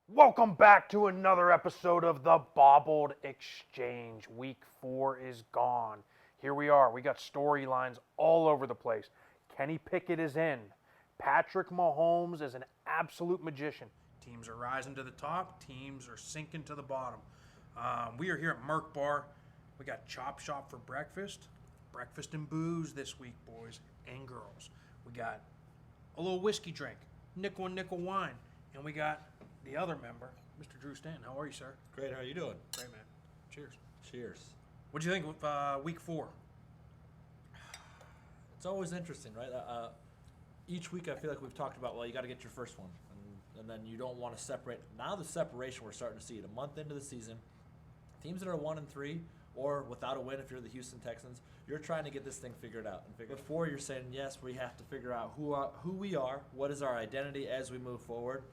Welcome back to another episode of the Bobbled Exchange. Week 4 is gone. Here we are. We got storylines all over the place. Kenny Pickett is in. Patrick Mahomes is an absolute magician. Teams are rising to the top. Teams are sinking to the bottom. We are here at Merc Bar. We got Chop Shop for breakfast. Breakfast and booze this week, boys and girls. We got a little whiskey drink, nickel and nickel wine, and we got the other member, Mr. Drew Stanton. How are you, sir? Great. How are you doing? Great, man. Cheers. Cheers. What do you think of week 4? It's always interesting, right? Each week I feel like we've talked about, well, you got to get your first one. And then you don't want to separate. Now the separation, we're starting to see it. A month into the season, teams that are 1-3 or without a win, if you're the Houston Texans, you're trying to get this thing figured out. And before you're saying, yes, we have to figure out who we are, what is our identity as we move forward.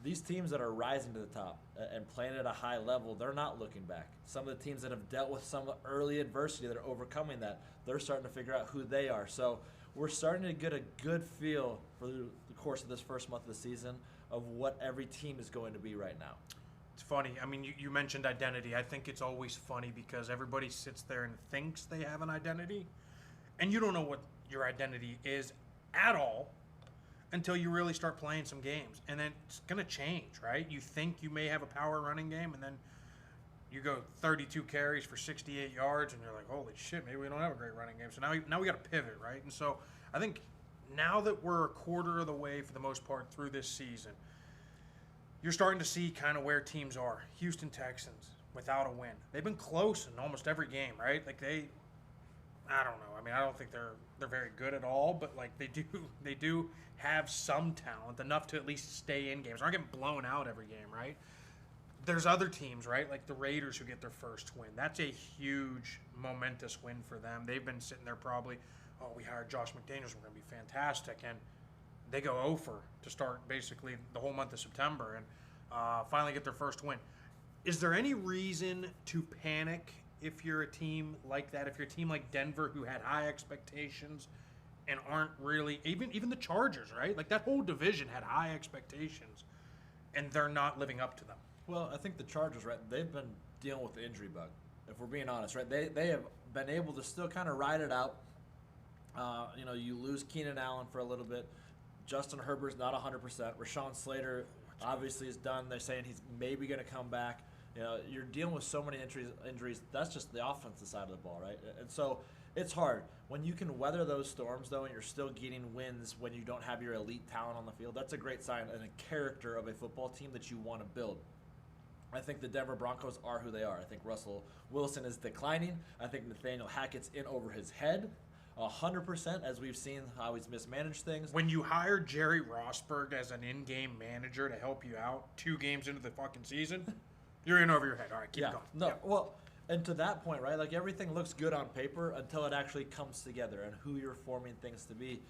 These teams that are rising to the top and playing at a high level, they're not looking back. Some of the teams that have dealt with some early adversity that are overcoming that, they're starting to figure out who they are. So we're starting to get a good feel for the course of this first month of the season of what every team is going to be right now. It's funny. I mean, you mentioned identity. I think it's always funny because everybody sits there and thinks they have an identity, and you don't know what your identity is at all until you really start playing some games. And then it's going to change, right? You think you may have a power running game, and then you go 32 carries for 68 yards, and you're like, holy shit, maybe we don't have a great running game. So now we got to pivot, right? And so I think now that we're a quarter of the way, for the most part, through this season, you're starting to see kind of where teams are. Houston Texans, without a win. They've been close in almost every game, right? Like I don't know. I mean, I don't think they're very good at all, but like they do have some talent, enough to at least stay in games. They're not getting blown out every game, right? There's other teams, right? Like the Raiders who get their first win. That's a huge, momentous win for them. They've been sitting there probably, oh, we hired Josh McDaniels, we're going to be fantastic, and they go over to start basically the whole month of September and finally get their first win. Is there any reason to panic if you're a team like that? If you're a team like Denver who had high expectations and aren't really, even the Chargers, right? Like that whole division had high expectations and they're not living up to them. Well, I think the Chargers, right, they've been dealing with the injury bug, if we're being honest, right? They have been able to still kind of ride it out. You lose Keenan Allen for a little bit. Justin Herbert's not 100%. Rashawn Slater obviously is done. They're saying he's maybe going to come back. You're dealing with so many injuries. That's just the offensive side of the ball, right? And so it's hard. When you can weather those storms, though, and you're still getting wins when you don't have your elite talent on the field, that's a great sign and a character of a football team that you want to build. I think the Denver Broncos are who they are. I think Russell Wilson is declining. I think Nathaniel Hackett's in over his head 100%, as we've seen how he's mismanaged things. When you hire Jerry Rosberg as an in-game manager to help you out 2 games into the fucking season, you're in over your head. All right, keep going. No, yeah. Well, and to that point, right, like everything looks good on paper until it actually comes together and who you're forming things to be.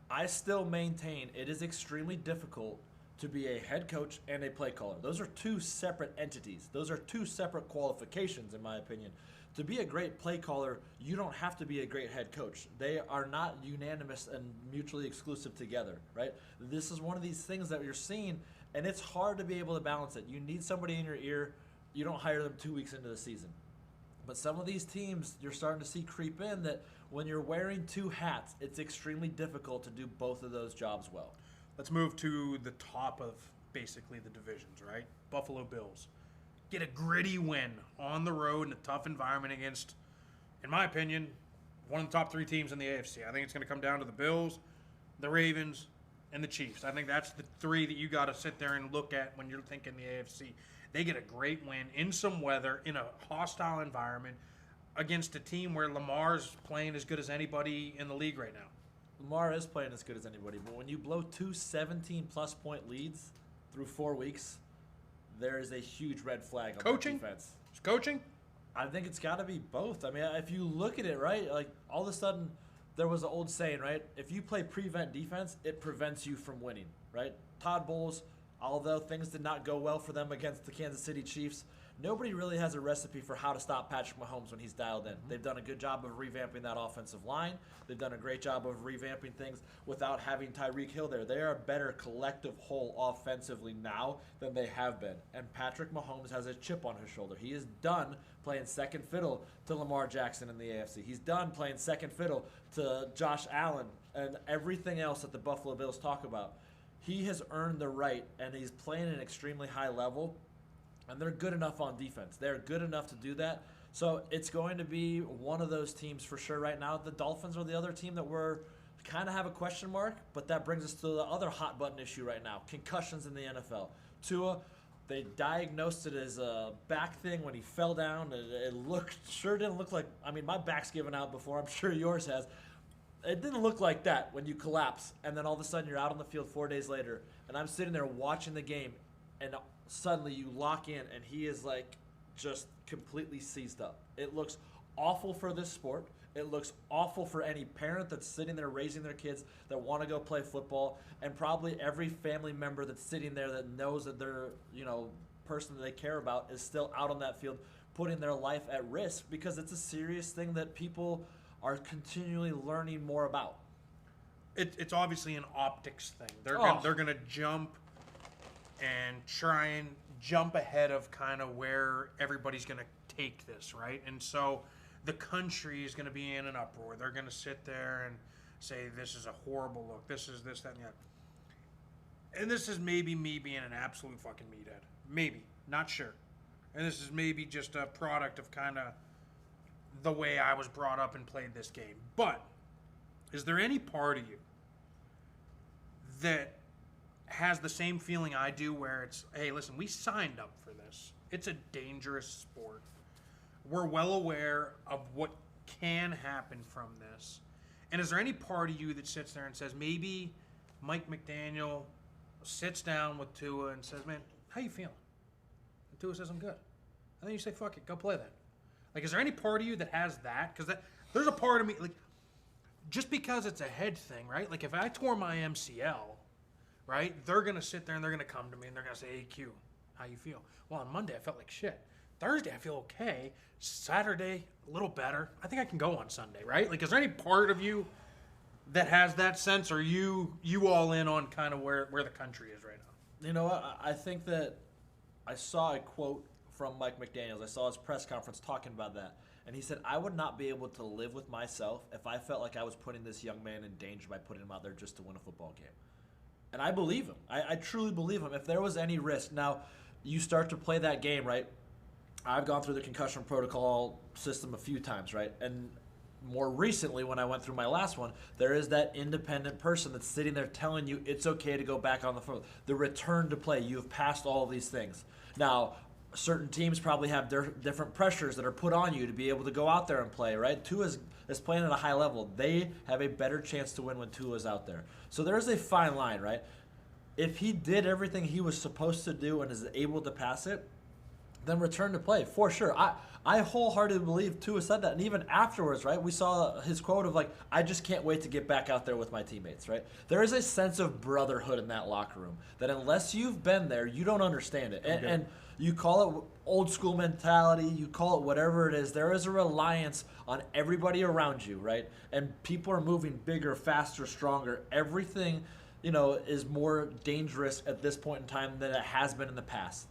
I still maintain it is extremely difficult to be a head coach and a play caller. Those are 2 separate entities. Those are 2 separate qualifications, in my opinion. To be a great play caller, you don't have to be a great head coach. They are not unanimous and mutually exclusive together, right? This is one of these things that you're seeing, and it's hard to be able to balance it. You need somebody in your ear. You don't hire them 2 weeks into the season. But some of these teams you're starting to see creep in that when you're wearing 2 hats, it's extremely difficult to do both of those jobs well. Let's move to the top of basically the divisions, right? Buffalo Bills get a gritty win on the road in a tough environment against, in my opinion, one of the top 3 teams in the AFC. I think it's going to come down to the Bills, the Ravens, and the Chiefs. I think that's the 3 that you got to sit there and look at when you're thinking the AFC. They get a great win in some weather, in a hostile environment, against a team where Lamar's playing as good as anybody in the league right now. Lamar is playing as good as anybody, but when you blow 2 17-plus point leads through 4 weeks, there is a huge red flag on Coaching? defense. Is coaching? I think it's got to be both. I mean, if you look at it, right, like all of a sudden there was an old saying, right? If you play prevent defense, it prevents you from winning, right? Todd Bowles, although things did not go well for them against the Kansas City Chiefs, nobody really has a recipe for how to stop Patrick Mahomes when he's dialed in. They've done a good job of revamping that offensive line. They've done a great job of revamping things without having Tyreek Hill there. They are a better collective whole offensively now than they have been. And Patrick Mahomes has a chip on his shoulder. He is done playing second fiddle to Lamar Jackson in the AFC. He's done playing second fiddle to Josh Allen and everything else that the Buffalo Bills talk about. He has earned the right, and he's playing at an extremely high level. And they're good enough on defense. They're good enough to do that. So it's going to be one of those teams for sure right now. The Dolphins are the other team that we're kind of have a question mark, but that brings us to the other hot button issue right now, concussions in the NFL. Tua, they diagnosed it as a back thing when he fell down. It sure didn't look like, I mean, my back's given out before. I'm sure yours has. It didn't look like that when you collapse, and then all of a sudden you're out on the field 4 days later, and I'm sitting there watching the game, and suddenly you lock in and he is like just completely seized up. It looks awful for this sport. It looks awful for any parent that's sitting there raising their kids that want to go play football, and probably every family member that's sitting there that knows that their person that they care about is still out on that field putting their life at risk, because it's a serious thing that people are continually learning more about. It's obviously an optics thing. They're gonna jump and try and jump ahead of kind of where everybody's going to take this, right? And so the country is going to be in an uproar. They're going to sit there and say, this is a horrible look. This is this, that, and that. And this is maybe me being an absolute fucking meathead. Maybe. Not sure. And this is maybe just a product of kind of the way I was brought up and played this game. But is there any part of you that has the same feeling I do, where it's, hey, listen, we signed up for this. It's a dangerous sport. We're well aware of what can happen from this. And is there any part of you that sits there and says, maybe Mike McDaniel sits down with Tua and says, man, how you feeling? And Tua says, I'm good. And then you say, fuck it, go play then. Like, is there any part of you that has that? Because there's a part of me, like, just because it's a head thing, right? Like, if I tore my MCL, right, they're going to sit there and they're going to come to me and they're going to say, hey, Q, how you feel? Well, on Monday, I felt like shit. Thursday, I feel okay. Saturday, a little better. I think I can go on Sunday, right? Like, is there any part of you that has that sense, or you all in on kind of where the country is right now? You know what? I think that I saw a quote from Mike McDaniels. I saw his press conference talking about that. And he said, I would not be able to live with myself if I felt like I was putting this young man in danger by putting him out there just to win a football game. And I believe him. I truly believe him. If there was any risk. Now, you start to play that game, right? I've gone through the concussion protocol system a few times, right? And more recently, when I went through my last one, there is that independent person that's sitting there telling you it's okay to go back on the field. The return to play. You've passed all of these things. Now, certain teams probably have different pressures that are put on you to be able to go out there and play, right? Tua is playing at a high level. They have a better chance to win when Tua is out there. So there's a fine line, right? If he did everything he was supposed to do and is able to pass it, then return to play, for sure. I wholeheartedly believe Tua said that. And even afterwards, right, we saw his quote of, like, I just can't wait to get back out there with my teammates, right? There is a sense of brotherhood in that locker room that unless you've been there, you don't understand it. And you call it old school mentality, you call it whatever it is, there is a reliance on everybody around you, right? And people are moving bigger, faster, stronger. Everything, is more dangerous at this point in time than it has been in the past.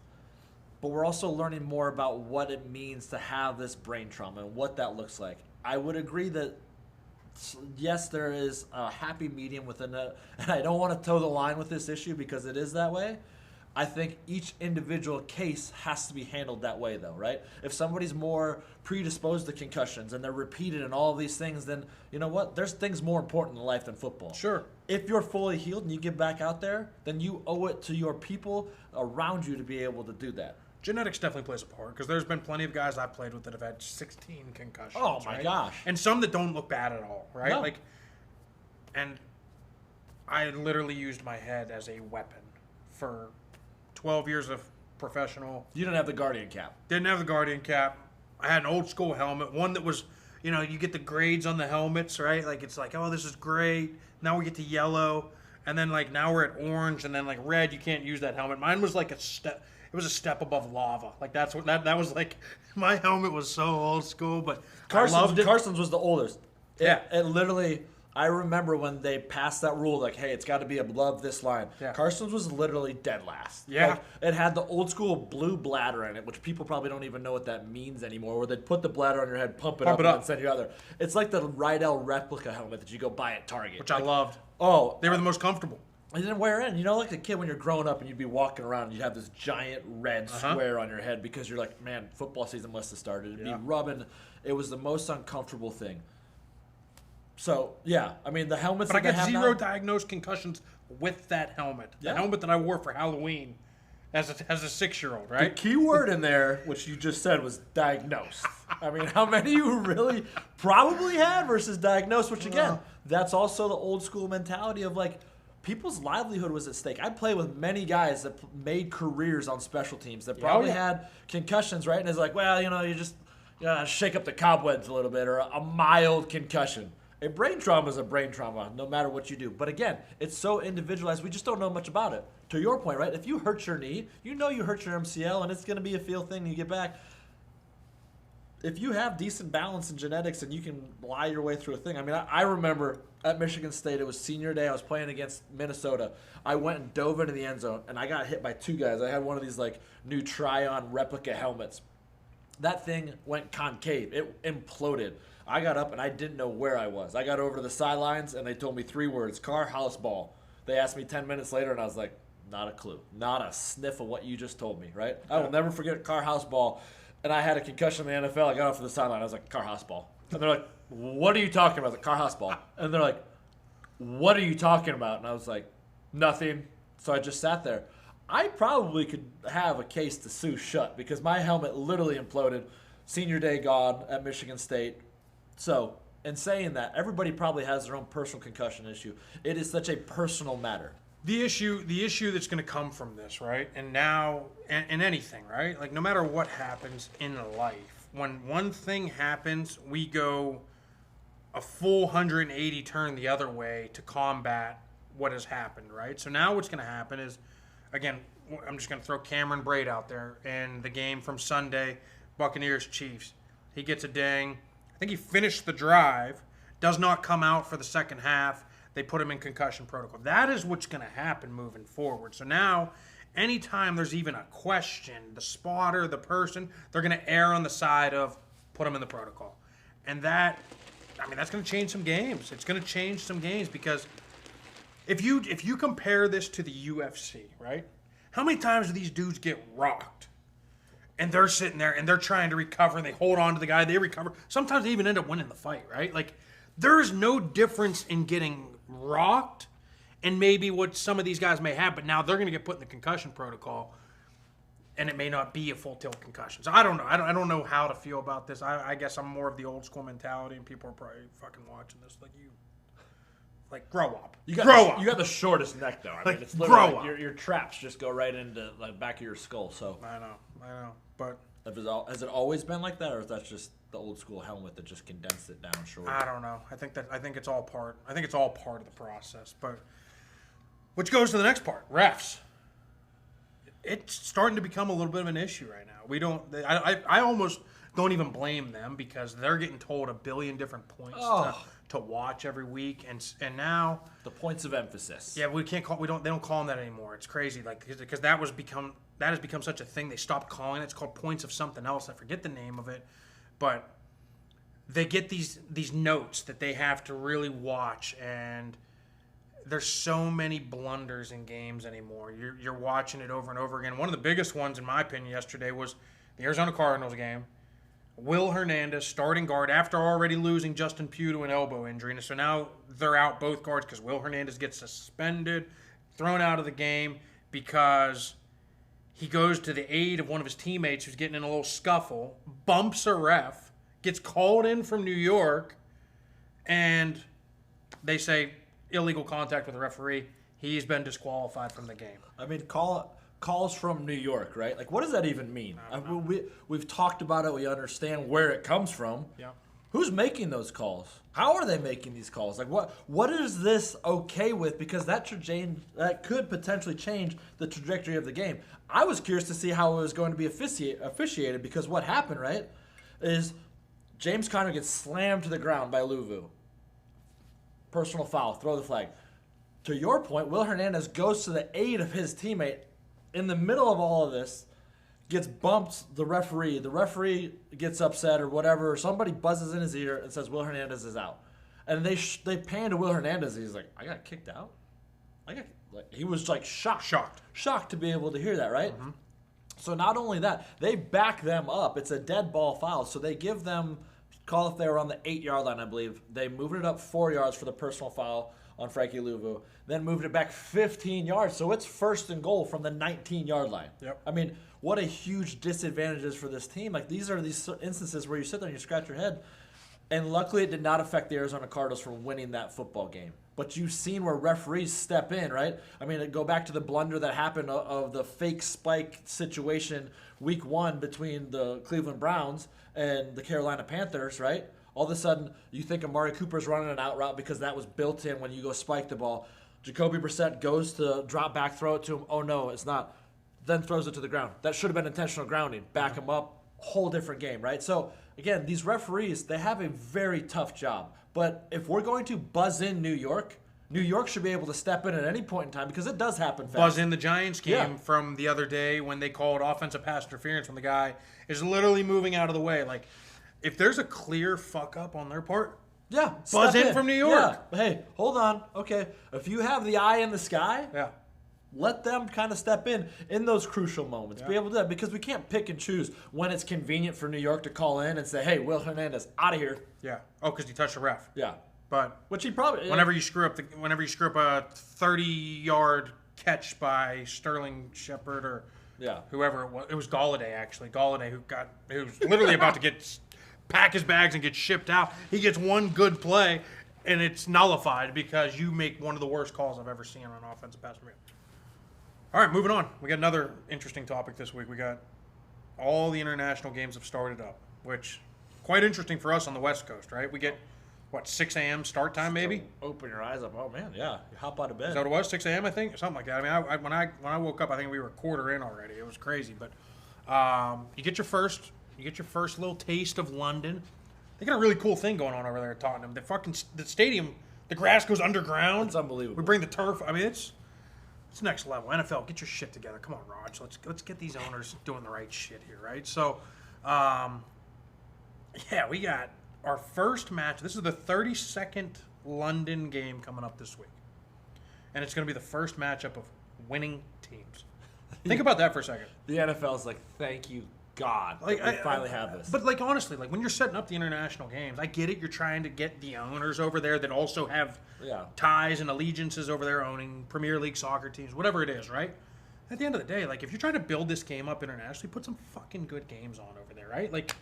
But we're also learning more about what it means to have this brain trauma and what that looks like. I would agree that, yes, there is a happy medium within it, and I don't want to toe the line with this issue because it is that way. I think each individual case has to be handled that way, though, right? If somebody's more predisposed to concussions and they're repeated and all of these things, then you know what? There's things more important in life than football. Sure. If you're fully healed and you get back out there, then you owe it to your people around you to be able to do that. Genetics definitely plays a part, because there's been plenty of guys I've played with that have had 16 concussions. Oh, my gosh. And some that don't look bad at all, right? No. And I literally used my head as a weapon for 12 years of professional. You didn't have the Guardian cap. Didn't have the Guardian cap. I had an old school helmet, one that was, you get the grades on the helmets, right? Like, it's like, oh, this is great. Now we get to yellow. And then, now we're at orange. And then, red, you can't use that helmet. Mine was like it was a step above lava. Like that's what that was like. My helmet was so old school, but I Carson's, loved it. Carson's was the oldest. Yeah. It literally, I remember when they passed that rule, like, hey, it's got to be above this line. Yeah. Carson's was literally dead last. Yeah. Like, it had the old school blue bladder in it, which people probably don't even know what that means anymore, where they'd put the bladder on your head, pump it up, and send you out there. It's like the Rydell replica helmet that you go buy at Target. Which I loved. Oh. They were the most comfortable. I didn't wear it in. You know, like a kid when you're growing up and you'd be walking around and you'd have this giant red square on your head because you're like, man, football season must have started. It'd be rubbing. It was the most uncomfortable thing. So, yeah. I mean, the helmets But I that they got have zero now, diagnosed concussions with that helmet. The Yeah. helmet that I wore for Halloween as a 6-year-old, the right? key word in there, which you just said, was diagnosed. I mean, how many you really probably had versus diagnosed, which, again, that's also the old school mentality of, like, people's livelihood was at stake. I play with many guys that made careers on special teams that probably had concussions, right? And it's like, well, you just shake up the cobwebs a little bit, or a mild concussion. A brain trauma is a brain trauma, no matter what you do. But again, it's so individualized, we just don't know much about it. To your point, right? If you hurt your knee, you know you hurt your MCL, and it's going to be a feel thing when you get back. If you have decent balance in genetics and you can lie your way through a thing. I mean, I remember at Michigan State, it was senior day. I was playing against Minnesota. I went and dove into the end zone, and I got hit by two guys. I had one of these, like, new Tryon replica helmets. That thing went concave. It imploded. I got up, and I didn't know where I was. I got over to the sidelines, and they told me 3 words, car, house, ball. They asked me 10 minutes later, and I was like, not a clue. Not a sniff of what you just told me, right? I will never forget car, house, ball. And I had a concussion in the NFL. I got off to the sideline. I was like, car, house, ball. And they're like, what are you talking about? I was like, car, house, ball. And they're like, what are you talking about? And I was like, nothing. So I just sat there. I probably could have a case to sue shut because my helmet literally imploded. Senior day gone at Michigan State. So, in saying that, everybody probably has their own personal concussion issue. It is such a personal matter. The issue that's going to come from this, right? And now, and anything, right? Like, no matter what happens in life, when one thing happens, we go a full 180 turn the other way to combat what has happened, right? So now what's going to happen is, again, I'm just going to throw Cameron Braid out there in the game from Sunday, Buccaneers-Chiefs. He gets a ding. I think he finished the drive, does not come out for the second half. They put him in concussion protocol. That is what's going to happen moving forward. So now, anytime there's even a question, the spotter, the person, they're going to err on the side of put him in the protocol. And that, I mean, that's going to change some games. It's going to change some games because if you compare this to the UFC, right? How many times do these dudes get rocked? And they're sitting there and they're trying to recover and they hold on to the guy, they recover. Sometimes they even end up winning the fight, right? Like, there's no difference in getting rocked and maybe what some of these guys may have, but now they're going to get put in the concussion protocol and it may not be a full tilt concussion. So I don't know. I don't know how to feel about this. I guess I'm more of the old school mentality and people are probably fucking watching this like grow up. Grow up. You got the shortest neck, though. I mean, it's grow literally up. Like your traps just go right into the back of your skull. So I know. But has it always been like that, or is that just the old school helmet that just condensed it down short? I don't know. I think it's all part. I think it's all part of the process. But which goes to the next part, refs. It's starting to become a little bit of an issue right now. We don't. I almost don't even blame them because they're getting told a billion different points to watch every week, and now the points of emphasis. Yeah, they don't call them that anymore. It's crazy, like because that has become such a thing. They stopped calling it. It's called points of something else. I forget the name of it, but they get these notes that they have to really watch, and there's so many blunders in games anymore. You're watching it over and over again. One of the biggest ones, in my opinion, yesterday was the Arizona Cardinals game. Will Hernandez, starting guard, after already losing Justin Pugh to an elbow injury. And so now they're out both guards because Will Hernandez gets suspended, thrown out of the game because he goes to the aid of one of his teammates who's getting in a little scuffle, bumps a ref, gets called in from New York, and they say illegal contact with the referee. He's been disqualified from the game. I mean, calls from New York, right? Like, what does that even mean? I mean, we've talked about it. We understand where it comes from. Yeah. Who's making those calls? How are they making these calls? Like, what is this okay with? Because that could potentially change the trajectory of the game. I was curious to see how it was going to be officiated, because what happened, right, is James Conner gets slammed to the ground by Louvu. Personal foul, throw the flag. To your point, Will Hernandez goes to the aid of his teammate in the middle of all of this, gets bumped the referee gets upset or whatever, or somebody buzzes in his ear and says Will Hernandez is out. And they pan to Will Hernandez and he's like, I got kicked out? He was like shocked to be able to hear that, right? Mm-hmm. So not only that, they back them up. It's a dead ball foul, so they give them call if they were on the 8-yard line, I believe. They moved it up 4 yards for the personal foul on Frankie Louvu, then moved it back 15 yards. So it's first and goal from the 19-yard line. Yep. I mean, what a huge disadvantage is for this team. Like, these are these instances where you sit there and you scratch your head. And luckily it did not affect the Arizona Cardinals from winning that football game. But you've seen where referees step in, right? I mean, go back to the blunder that happened of the fake spike situation week 1 between the Cleveland Browns and the Carolina Panthers, right? All of a sudden, you think Amari Cooper's running an out route because that was built in when you go spike the ball. Jacoby Brissett goes to drop back, throw it to him. Oh, no, it's not. Then throws it to the ground. That should have been intentional grounding. Back him up. Whole different game, right? So, again, these referees, they have a very tough job. But if we're going to buzz in New York should be able to step in at any point in time, because it does happen fast. Buzz in the Giants game from the other day when they called offensive pass interference when the guy is literally moving out of the way. Like, if there's a clear fuck up on their part, buzz in from New York. Yeah. Hey, hold on. Okay, if you have the eye in the sky, let them kind of step in those crucial moments. Be able to do that, because we can't pick and choose when it's convenient for New York to call in and say, hey, Will Hernandez, out of here. Yeah. Oh, because he touched a ref. Yeah. But which he probably whenever you screw up a 30-yard catch by Sterling Shepard or whoever it was Galladay actually. Galladay who was literally about to pack his bags and get shipped out. He gets one good play and it's nullified because you make one of the worst calls I've ever seen on an offensive pass interference. All right, moving on. We got another interesting topic this week. We got all the international games have started up, which quite interesting for us on the West Coast, right? We get 6 a.m. start time maybe? Open your eyes up. Oh, man, yeah. You hop out of bed. Is that what it was? 6 a.m., I think? Something like that. I mean, when I woke up, I think we were a quarter in already. It was crazy. But you get your first little taste of London. They got a really cool thing going on over there at Tottenham. The stadium, the grass goes underground. It's unbelievable. We bring the turf. I mean, it's next level. NFL, get your shit together. Come on, Raj. Let's get these owners doing the right shit here, right? So, we got our first match. This is the 32nd London game coming up this week. And it's going to be the first matchup of winning teams. Think about that for a second. The NFL's like, thank you, God, we finally have this. But, honestly, when you're setting up the international games, I get it. You're trying to get the owners over there that also have ties and allegiances over there owning Premier League soccer teams, whatever it is, right? At the end of the day, if you're trying to build this game up internationally, put some fucking good games on over there, right?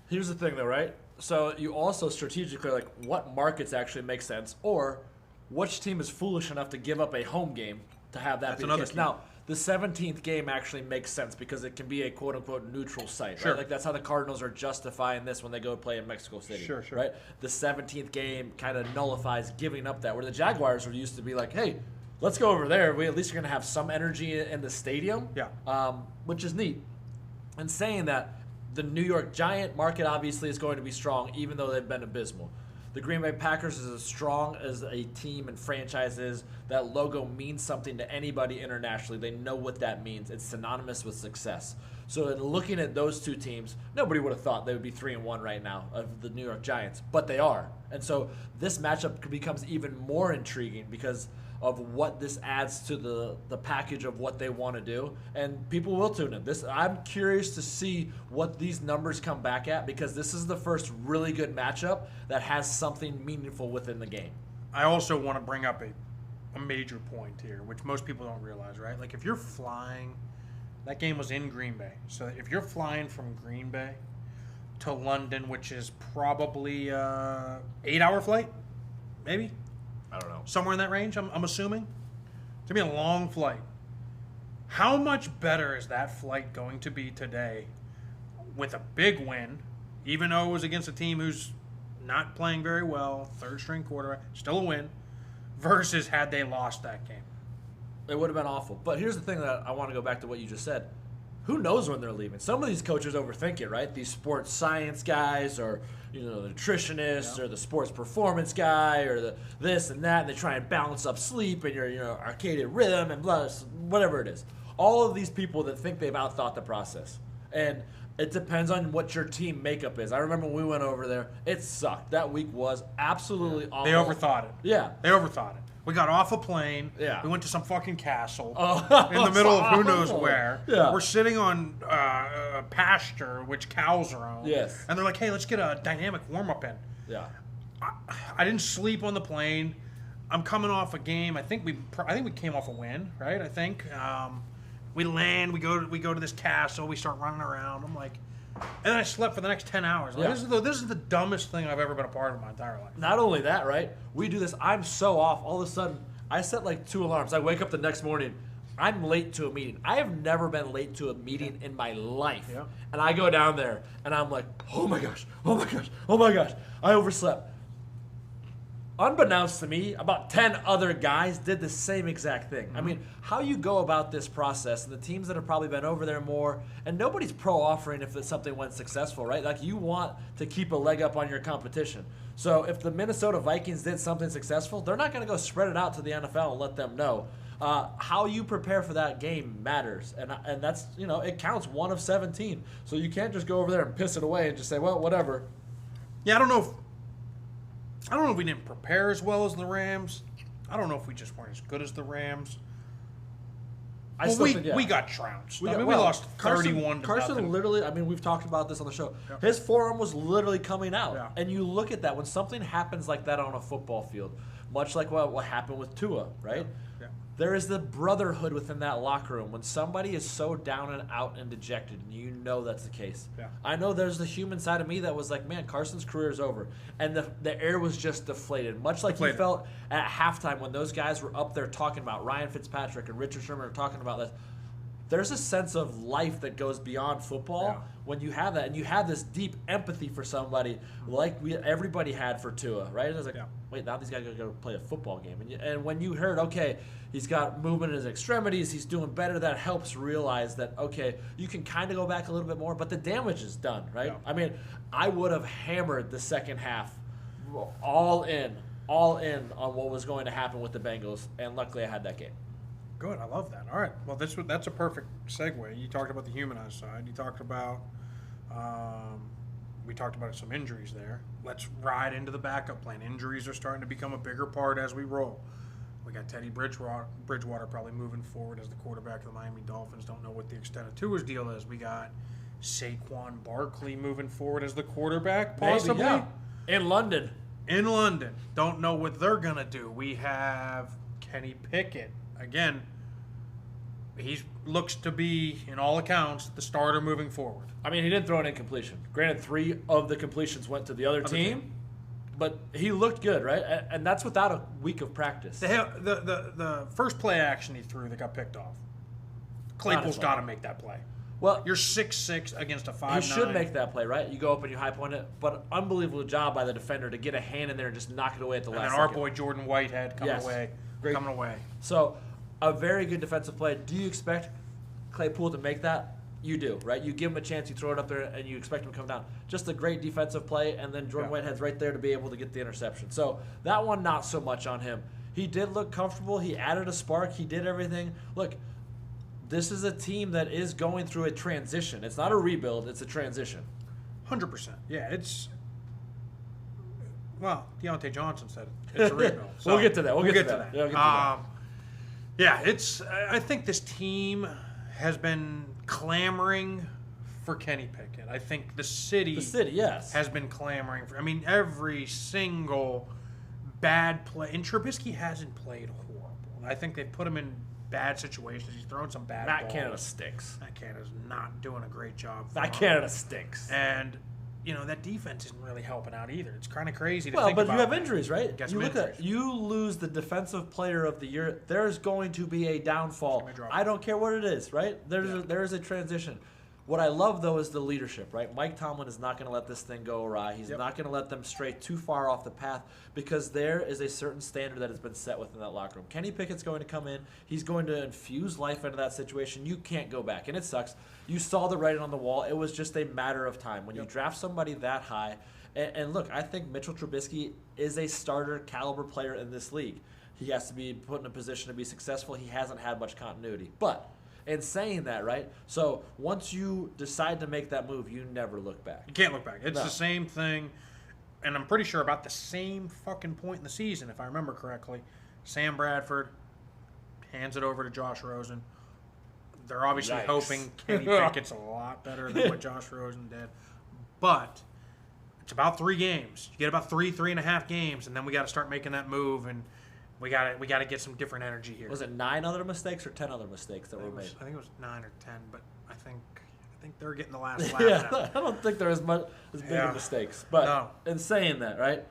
Here's the thing, though, right? So you also strategically, what markets actually make sense, or which team is foolish enough to give up a home game to have that be the case. Now, the 17th game actually makes sense because it can be a quote-unquote neutral site, sure. Right? That's how the Cardinals are justifying this when they go play in Mexico City. Sure. Right? The 17th game kind of nullifies giving up that, where the Jaguars were used to be like, hey, let's go over there. We at least are going to have some energy in the stadium, which is neat. And saying that, the New York Giant market obviously is going to be strong, even though they've been abysmal. The Green Bay Packers is as strong as a team and franchise is. That logo means something to anybody internationally. They know what that means. It's synonymous with success. So in looking at those two teams, nobody would have thought they would be 3-1 right now of the New York Giants, but they are. And so this matchup becomes even more intriguing because of what this adds to the package of what they want to do, and people will tune in. I'm curious to see what these numbers come back at, because this is the first really good matchup that has something meaningful within the game. I also want to bring up a major point here, which most people don't realize, right? If you're flying, that game was in Green Bay, so if you're flying from Green Bay to London, which is probably a 8-hour flight, maybe. I don't know. Somewhere in that range, I'm assuming. It's going to be a long flight. How much better is that flight going to be today with a big win, even though it was against a team who's not playing very well, third string quarterback, still a win, versus had they lost that game. It would have been awful. But here's the thing that I want to go back to what you just said. Who knows when they're leaving? Some of these coaches overthink it, right? These sports science guys, or the nutritionists, or the sports performance guy, or the this and that, and they try and balance up sleep and your arcadian rhythm and blah, whatever it is. All of these people that think they've outthought the process, and it depends on what your team makeup is. I remember when we went over there, it sucked. That week was absolutely awful. They overthought it. Yeah, they overthought it. We got off a plane. Yeah. We went to some fucking castle in the middle of who knows where. Yeah. We're sitting on a pasture, which cows are on. Yes. And they're like, hey, let's get a dynamic warm-up in. Yeah. I didn't sleep on the plane. I'm coming off a game. I think we came off a win, right? I think. We land. We go to this castle. We start running around. I'm like, and then I slept for the next 10 hours. Like, Yeah. This is the dumbest thing I've ever been a part of in my entire life. Not only that, right? We do this. I'm so off. All of a sudden, I set like 2 alarms. I wake up the next morning. I'm late to a meeting. I have never been late to a meeting in my life. Yeah. And I go down there, and I'm like, oh my gosh, oh my gosh, oh my gosh. I overslept. Unbeknownst to me, about 10 other guys did the same exact thing. I mean, how you go about this process, and the teams that have probably been over there more, and nobody's pro-offering if something went successful, right? Like, you want to keep a leg up on your competition. So if the Minnesota Vikings did something successful, they're not going to go spread it out to the NFL and let them know. How you prepare for that game matters, and that's, it counts 1 of 17. So you can't just go over there and piss it away and just say, well, whatever. Yeah, I don't know if we didn't prepare as well as the Rams. I don't know if we just weren't as good as the Rams. We got trounced. We lost 31 to Carson nothing. literally, we've talked about this on the show. Yeah. His forearm was literally coming out. Yeah. And you look at that, when something happens like that on a football field, much like what happened with Tua, right? Yeah. There is the brotherhood within that locker room. When somebody is so down and out and dejected, and you know that's the case. Yeah. I know there's the human side of me that was like, man, Carson's career is over. And the air was just deflated. Much like you felt at halftime when those guys were up there talking about Ryan Fitzpatrick and Richard Sherman were talking about this. There's a sense of life that goes beyond football when you have that. And you have this deep empathy for somebody like everybody had for Tua, right? And it was like, wait, now these guys are going to go play a football game. And when you heard, okay, he's got movement in his extremities, he's doing better, that helps realize that, okay, you can kind of go back a little bit more, but the damage is done, right? Yeah. I would have hammered the second half all in on what was going to happen with the Bengals, and luckily I had that game. Good, I love that. All right, well, that's a perfect segue. You talked about the humanized side. You talked about, we talked about some injuries there. Let's ride into the backup plan. Injuries are starting to become a bigger part as we roll. We got Teddy Bridgewater probably moving forward as the quarterback of the Miami Dolphins. Don't know what the extent of Tua's deal is. We got Saquon Barkley moving forward as the quarterback, possibly. Maybe, yeah. In London. Don't know what they're going to do. We have Kenny Pickett. Again, he looks to be, in all accounts, the starter moving forward. He didn't throw an incompletion. Granted, 3 of the completions went to the other team, but he looked good, right? And that's without a week of practice. The first play action he threw that got picked off, Claypool's got to make that play. Well, you're 6'6" against a 5'9". He should make that play, right? You go up and you high point it, but unbelievable job by the defender to get a hand in there and just knock it away at the last second. And our boy Jordan Whitehead coming away. So, a very good defensive play. Do you expect Claypool to make that? You do, right? You give him a chance, you throw it up there, and you expect him to come down. Just a great defensive play, and then Jordan Whitehead's right there to be able to get the interception. So, that one, not so much on him. He did look comfortable. He added a spark. He did everything. Look, this is a team that is going through a transition. It's not a rebuild. It's a transition. 100%. Yeah, it's... Well, Deontay Johnson said it's a rebuild. So we'll get to that. We'll get to that. Yeah, I think this team has been clamoring for Kenny Pickett. I think the city yes, has been clamoring for. Every single bad play, and Trubisky hasn't played horrible. I think they've put him in bad situations. He's thrown some bad balls. Canada stinks. Matt Canada's not doing a great job. Canada stinks. And that defense isn't really helping out either. It's kind of crazy to think about. But you have injuries, right? You you lose the defensive player of the year, there's going to be a downfall. I don't care what it is, right? There is a transition. What I love, though, is the leadership, right? Mike Tomlin is not going to let this thing go awry. He's not going to let them stray too far off the path because there is a certain standard that has been set within that locker room. Kenny Pickett's going to come in. He's going to infuse life into that situation. You can't go back, and it sucks. You saw the writing on the wall. It was just a matter of time. When you draft somebody that high, and look, I think Mitchell Trubisky is a starter caliber player in this league. He has to be put in a position to be successful. He hasn't had much continuity. But in saying that, right, so once you decide to make that move, you never look back. You can't look back. It's the same thing, and I'm pretty sure about the same fucking point in the season, if I remember correctly. Sam Bradford hands it over to Josh Rosen. They're obviously hoping Kenny Pickett's a lot better than what Josh Rosen did. But it's about 3 games. You get about 3.5 games, and then we got to start making that move, and we got to get some different energy here. Was it 9 other mistakes or 10 other mistakes that were made? I think it was 9 or 10, but I think they're getting the last laugh now. I don't think there is as big of mistakes. But in saying that, right,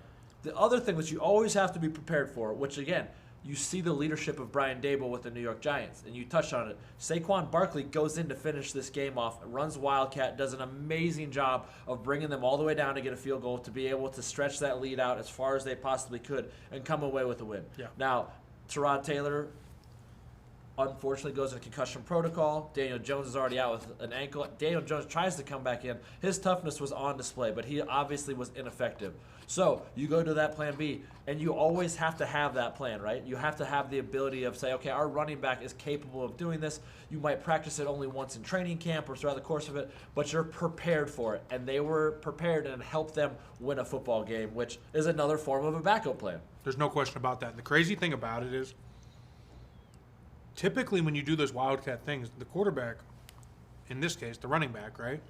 the other thing that you always have to be prepared for, which again, you see the leadership of Brian Daboll with the New York Giants, and you touched on it. Saquon Barkley goes in to finish this game off, runs Wildcat, does an amazing job of bringing them all the way down to get a field goal to be able to stretch that lead out as far as they possibly could and come away with a win. Yeah. Now, Tyrod Taylor unfortunately goes into concussion protocol. Daniel Jones is already out with an ankle. Daniel Jones tries to come back in. His toughness was on display, but he obviously was ineffective. So you go to that plan B, and you always have to have that plan, right? You have to have the ability of say, okay, our running back is capable of doing this. You might practice it only once in training camp or throughout the course of it, but you're prepared for it. And they were prepared and helped them win a football game, which is another form of a backup plan. There's no question about that. And the crazy thing about it is, typically when you do those Wildcat things, the quarterback, in this case, the running back, right,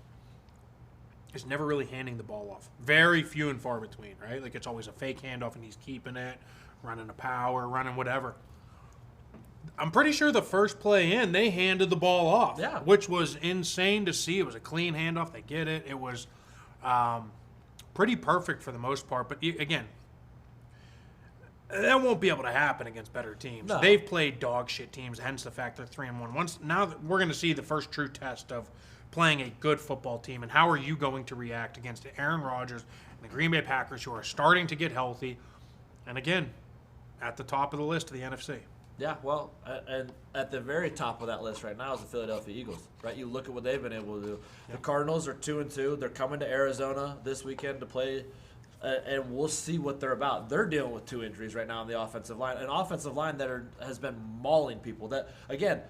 is never really handing the ball off. Very few and far between, right? Like it's always a fake handoff and he's keeping it, running a power, running whatever. I'm pretty sure the first play in, they handed the ball off, which was insane to see. It was a clean handoff. They get it. It was pretty perfect for the most part. But again, that won't be able to happen against better teams. No. They've played dog shit teams, hence the fact they're 3-1. Now we're going to see the first true test of playing a good football team, and how are you going to react against Aaron Rodgers and the Green Bay Packers, who are starting to get healthy, and again, at the top of the list of the NFC. Yeah, well, and at the very top of that list right now is the Philadelphia Eagles, right? You look at what they've been able to do. The Cardinals are 2-2. They're coming to Arizona this weekend to play, and we'll see what they're about. They're dealing with 2 injuries right now on the offensive line, an offensive line that has been mauling people. That again,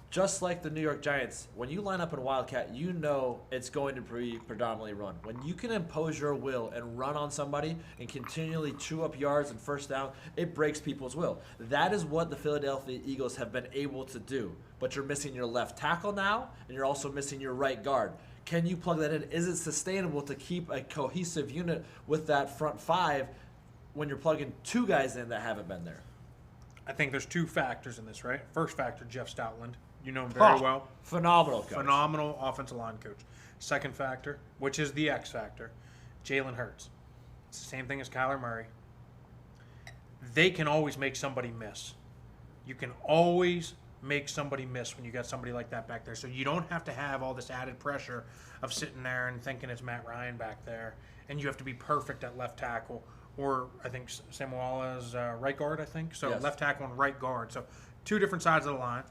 just like the New York Giants, when you line up in Wildcat, you know it's going to be predominantly run. When you can impose your will and run on somebody and continually chew up yards and first down, it breaks people's will. That is what the Philadelphia Eagles have been able to do. But you're missing your left tackle now, and you're also missing your right guard. Can you plug that in? Is it sustainable to keep a cohesive unit with that front 5 when you're plugging 2 guys in that haven't been there? I think there's 2 factors in this, right? First factor, Jeff Stoutland. You know him very well. Phenomenal coach. Phenomenal offensive line coach. Second factor, which is the X factor, Jalen Hurts. It's the same thing as Kyler Murray. They can always make somebody miss. You can always make somebody miss when you got somebody like that back there. So you don't have to have all this added pressure of sitting there and thinking it's Matt Ryan back there, and you have to be perfect at left tackle. Or I think Samuela's right guard, I think. So left tackle and right guard. So 2 different sides of the line.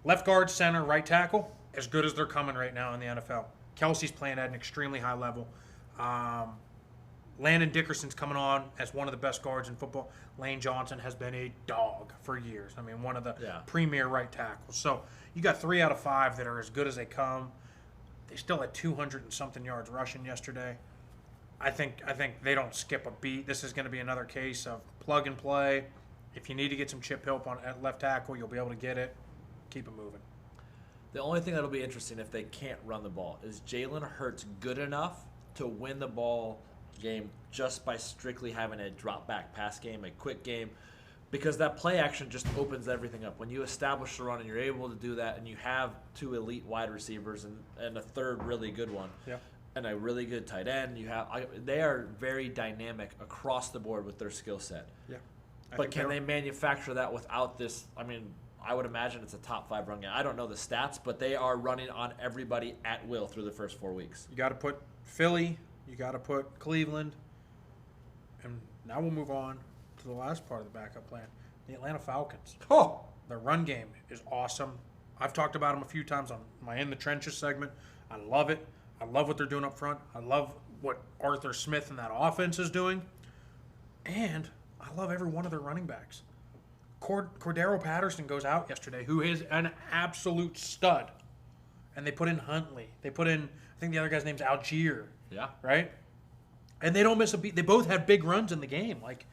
Left guard, center, right tackle, as good as they're coming right now in the NFL. Kelsey's playing at an extremely high level. Landon Dickerson's coming on as one of the best guards in football. Lane Johnson has been a dog for years. I mean, one of the premier right tackles. So you got 3 out of 5 that are as good as they come. They still had 200 and something yards rushing yesterday. I think they don't skip a beat. This is going to be another case of plug and play. If you need to get some chip help at left tackle, you'll be able to get it. Keep it moving. The only thing that'll be interesting if they can't run the ball is Jalen Hurts good enough to win the ball game just by strictly having a drop back pass game, a quick game, because that play action just opens everything up. When you establish the run and you're able to do that, and you have 2 elite wide receivers and a third really good one, and a really good tight end, they are very dynamic across the board with their skill set. Yeah. But can they manufacture that without this? I mean, I would imagine it's a top 5 run game. I don't know the stats, but they are running on everybody at will through the first 4 weeks. You got to put Philly. You got to put Cleveland. And now we'll move on to the last part of the backup plan. The Atlanta Falcons. Oh, Their run game is awesome. I've talked about them a few times on my In the Trenches segment. I love it. I love what they're doing up front. I love what Arthur Smith and that offense is doing. And I love every one of their running backs. Cordero Patterson goes out yesterday, who is an absolute stud. And they put in Huntley. They put in, I think the other guy's name's Algier. yeah. Right? And they don't miss a beat. They both have big runs in the game. Like,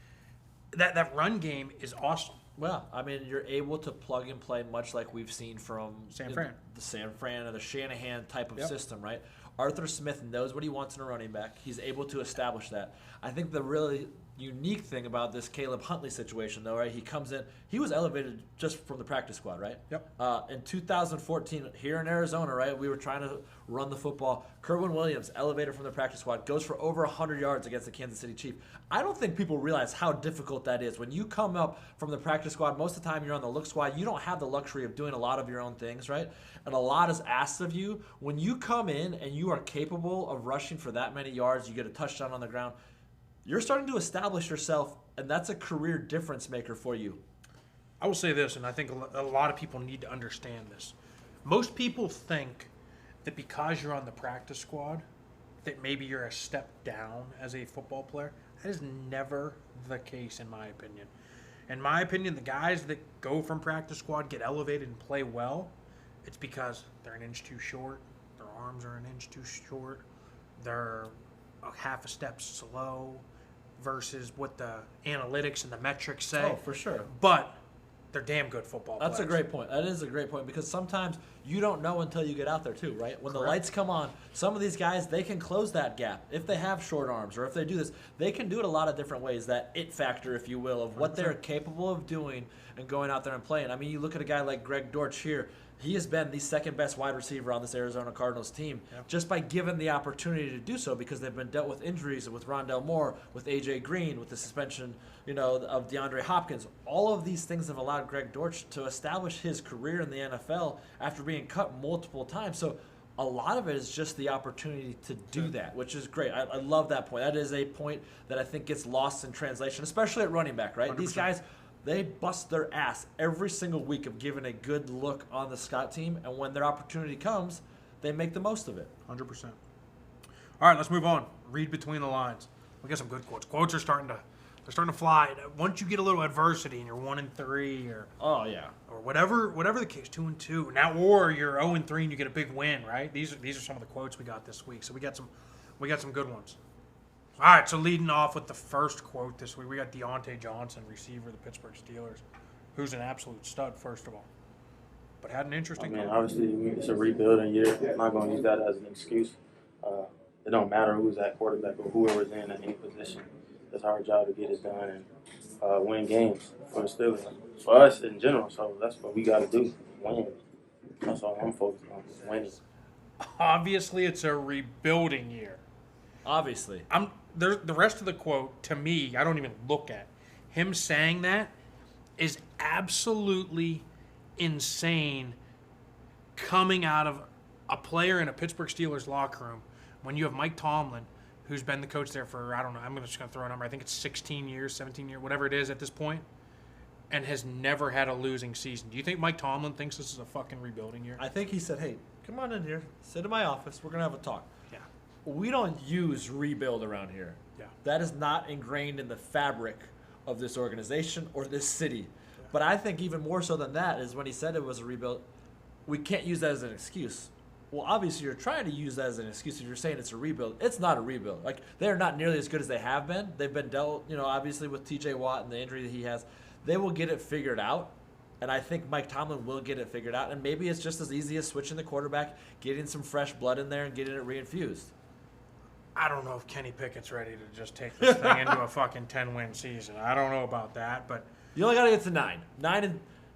that run game is awesome. Well, I mean, you're able to plug and play much like we've seen from San Fran. The San Fran or the Shanahan type of Yep. system, right? Arthur Smith knows what he wants in a running back. He's able to establish that. I think the really unique thing about this Caleb Huntley situation, though, right? He comes in. He was elevated just from the practice squad, right? Yep. In 2014, here in Arizona, right, we were trying to run the football. Kerwin Williams, elevated from the practice squad, goes for over 100 yards against the Kansas City Chiefs. I don't think people realize how difficult that is. When you come up from the practice squad, most of the time you're on the look squad. You don't have the luxury of doing a lot of your own things, right? And a lot is asked of you. When you come in and you are capable of rushing for that many yards, you get a touchdown on the ground, you're starting to establish yourself, and that's a career difference maker for you. I will say this, and I think a lot of people need to understand this. Most people think that because you're on the practice squad, that maybe you're a step down as a football player. That is never the case, in my opinion. In my opinion, the guys that go from practice squad, get elevated, and play well, it's because they're an inch too short, their arms are an inch too short, they're a half a step slow versus what the analytics and the metrics say. Oh, for sure. But they're damn good football That's players. a great point. That is a great point because sometimes you don't know until you get out there too, right? When the Correct. lights come on, some of these guys, they can close that gap. If they have short arms or if they do this, they can do it a lot of different ways. That it factor, if you will, of what they're capable of doing and going out there and playing. I mean, you look at a guy like Greg Dortch here. He has been the second best wide receiver on this Arizona Cardinals team just by given the opportunity to do so because they've been dealt with injuries with Rondell Moore, with A.J. Green, with the suspension, of DeAndre Hopkins. All of these things have allowed Greg Dortch to establish his career in the NFL after being cut multiple times. So a lot of it is just the opportunity to do that, which is great. I love that point. That is a point that I think gets lost in translation, especially at running back, right? 100%. These guys, they bust their ass every single week of giving a good look on the Scott team, and when their opportunity comes, they make the most of it. 100%. All right, let's move on. Read between the lines. We got some good quotes. Quotes are starting to fly. Once you get a little adversity and you're 1-3 Oh, yeah. or whatever the case, 2-2. Now, or you're 0-3 and you get a big win, right? These are some of the quotes we got this week. So we got some good ones. All right, so leading off with the first quote this week, we got Deontay Johnson, receiver of the Pittsburgh Steelers, who's an absolute stud, first of all. But had an interesting quote. Obviously, it's a rebuilding year. I'm not going to use that as an excuse. It don't matter who's at quarterback or whoever's in any position. It's our job to get it done and win games for the Steelers. For us in general, so that's what we got to do, win. That's all I'm focused on, is winning. Obviously, it's a rebuilding year. Obviously. The rest of the quote, to me, I don't even look at. Him saying that is absolutely insane coming out of a player in a Pittsburgh Steelers locker room when you have Mike Tomlin, who's been the coach there for, I don't know, I'm just going to throw a number. I think it's 16 years, 17 years, whatever it is at this point, and has never had a losing season. Do you think Mike Tomlin thinks this is a fucking rebuilding year? I think he said, hey, come on in here. Sit in my office. We're going to have a talk. Yeah. We don't use rebuild around here. Yeah. That is not ingrained in the fabric of this organization or this city. Yeah. But I think even more so than that is when he said it was a rebuild, we can't use that as an excuse. Well, obviously you're trying to use that as an excuse if you're saying it's a rebuild. It's not a rebuild. Like, they're not nearly as good as they have been. They've been dealt, obviously with TJ Watt and the injury that he has. They will get it figured out. And I think Mike Tomlin will get it figured out. And maybe it's just as easy as switching the quarterback, getting some fresh blood in there, and getting it reinfused. I don't know if Kenny Pickett's ready to just take this thing into a fucking 10-win season. I don't know about that, but you only got to get to 9. 9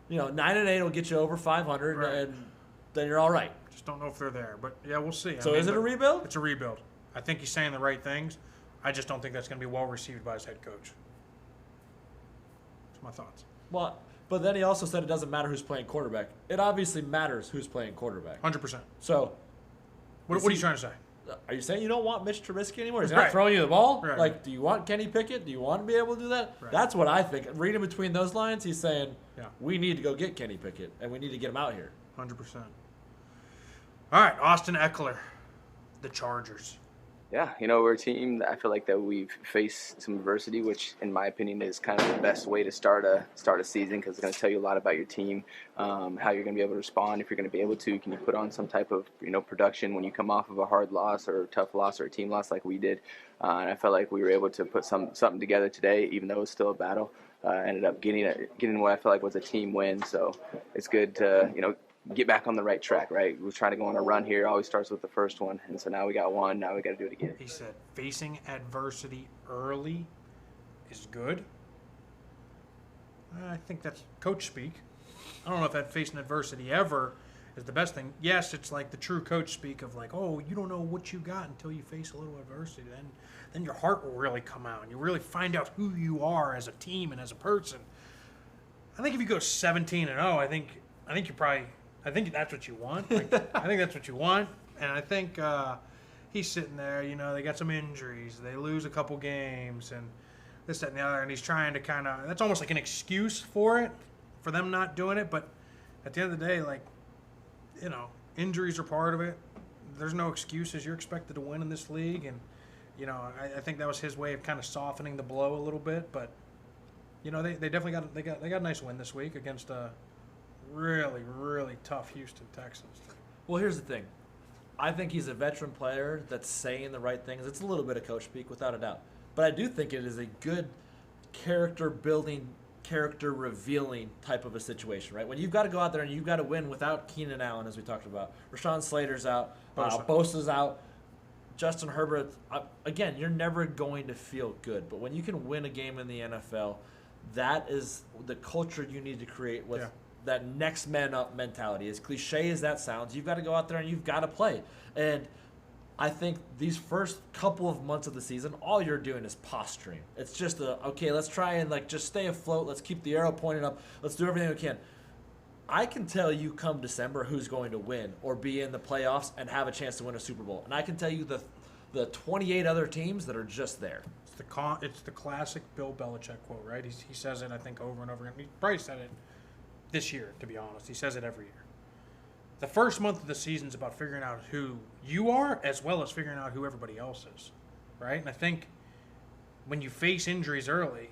and 8 will get you over 500, right. And then you're all right. Just don't know if they're there. But yeah, we'll see. So is it a rebuild? It's a rebuild. I think he's saying the right things. I just don't think that's going to be well received by his head coach. That's my thoughts. Well, But then he also said it doesn't matter who's playing quarterback. It obviously matters who's playing quarterback. 100%. So, What are you trying to say? are you saying you don't want Mitch Trubisky anymore? Is he Right. not throwing you the ball? Right. Like, do you want Kenny Pickett? Do you want to be able to do that? Right. That's what I think. Reading between those lines, he's saying, Yeah. we need to go get Kenny Pickett, and we need to get him out here. 100%. All right, Austin Eckler, the Chargers. Yeah, we're a team that I feel like that we've faced some adversity, which in my opinion is kind of the best way to start a season, because it's going to tell you a lot about your team, how you're going to be able to respond, if you're going to be able to. Can you put on some type of production when you come off of a hard loss or a tough loss or a team loss like we did? And I felt like we were able to put something together today, even though it was still a battle. Ended up getting what I felt like was a team win. So it's good to get back on the right track, right? We're trying to go on a run here. It always starts with the first one. And so now we got one. Now we got to do it again. He said facing adversity early is good. I think that's coach speak. I don't know if that facing adversity ever is the best thing. Yes, it's like the true coach speak of like, oh, you don't know what you got until you face a little adversity. Then your heart will really come out and you really find out who you are as a team and as a person. I think if you go 17-0, I think that's what you want. Like, I think that's what you want. And I think he's sitting there, they got some injuries. They lose a couple games and this, that, and the other. And he's trying to that's almost like an excuse for them not doing it. But at the end of the day, like, injuries are part of it. There's no excuses. You're expected to win in this league. And, I think that was his way of kind of softening the blow a little bit. But, they definitely got a nice win this week against a really, really tough Houston Texans. Well, here's the thing. I think he's a veteran player that's saying the right things. It's a little bit of coach speak, without a doubt. But I do think it is a good character-building, character-revealing type of a situation, right? When you've got to go out there and you've got to win without Keenan Allen, as we talked about. Rashawn Slater's out. Bosa's out. Justin Herbert. Again, you're never going to feel good. But when you can win a game in the NFL, that is the culture you need to create with that next man up mentality. As cliche as that sounds, you've got to go out there and you've got to play. And I think these first couple of months of the season, all you're doing is posturing. It's just okay, let's try and just stay afloat. Let's keep the arrow pointed up. Let's do everything we can. I can tell you come December who's going to win or be in the playoffs and have a chance to win a Super Bowl. And I can tell you the 28 other teams that are just there. It's the classic Bill Belichick quote, right? He says it, I think, over and over again. He probably said it this year, to be honest. He says it every year. The first month of the season is about figuring out who you are as well as figuring out who everybody else is, right? And I think when you face injuries early,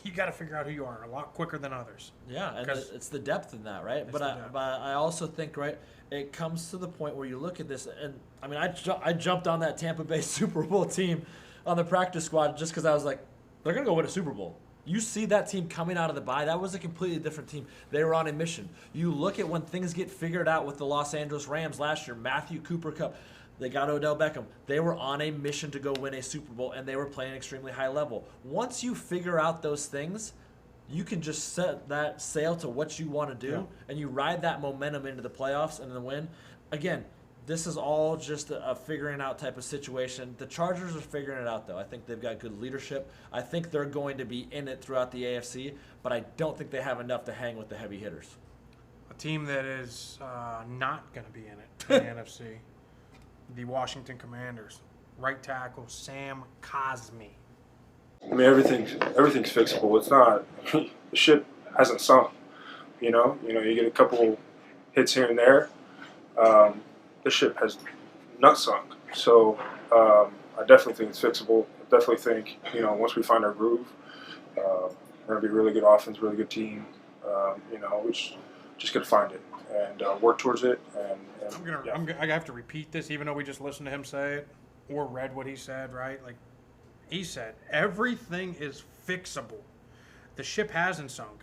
you got to figure out who you are a lot quicker than others. Yeah, and it's the depth in that, right? But I also think, right, it comes to the point where you look at this, and I mean, I jumped on that Tampa Bay Super Bowl team on the practice squad just because I was like, they're going to go win a Super Bowl. You see that team coming out of the bye, that was a completely different team. They were on a mission. You look at when things get figured out with the Los Angeles Rams last year, Matthew Cooper Cup, they got Odell Beckham. They were on a mission to go win a Super Bowl, and they were playing extremely high level. Once you figure out those things, you can just set that sail to what you want to do, and you ride that momentum into the playoffs and then win. Again, this is all just a figuring out type of situation. The Chargers are figuring it out, though. I think they've got good leadership. I think they're going to be in it throughout the AFC, but I don't think they have enough to hang with the heavy hitters. A team that is not going to be in it in the NFC, the Washington Commanders. Right tackle, Sam Cosmi. I mean, everything's fixable. It's not the ship hasn't sunk. You get a couple hits here and there. The ship has not sunk. So I definitely think it's fixable. I definitely think once we find our groove, we're gonna be a really good offense, really good team. We just gotta find it and work towards it. I have to repeat this, even though we just listened to him say it or read what he said. Right, like he said, everything is fixable. The ship hasn't sunk.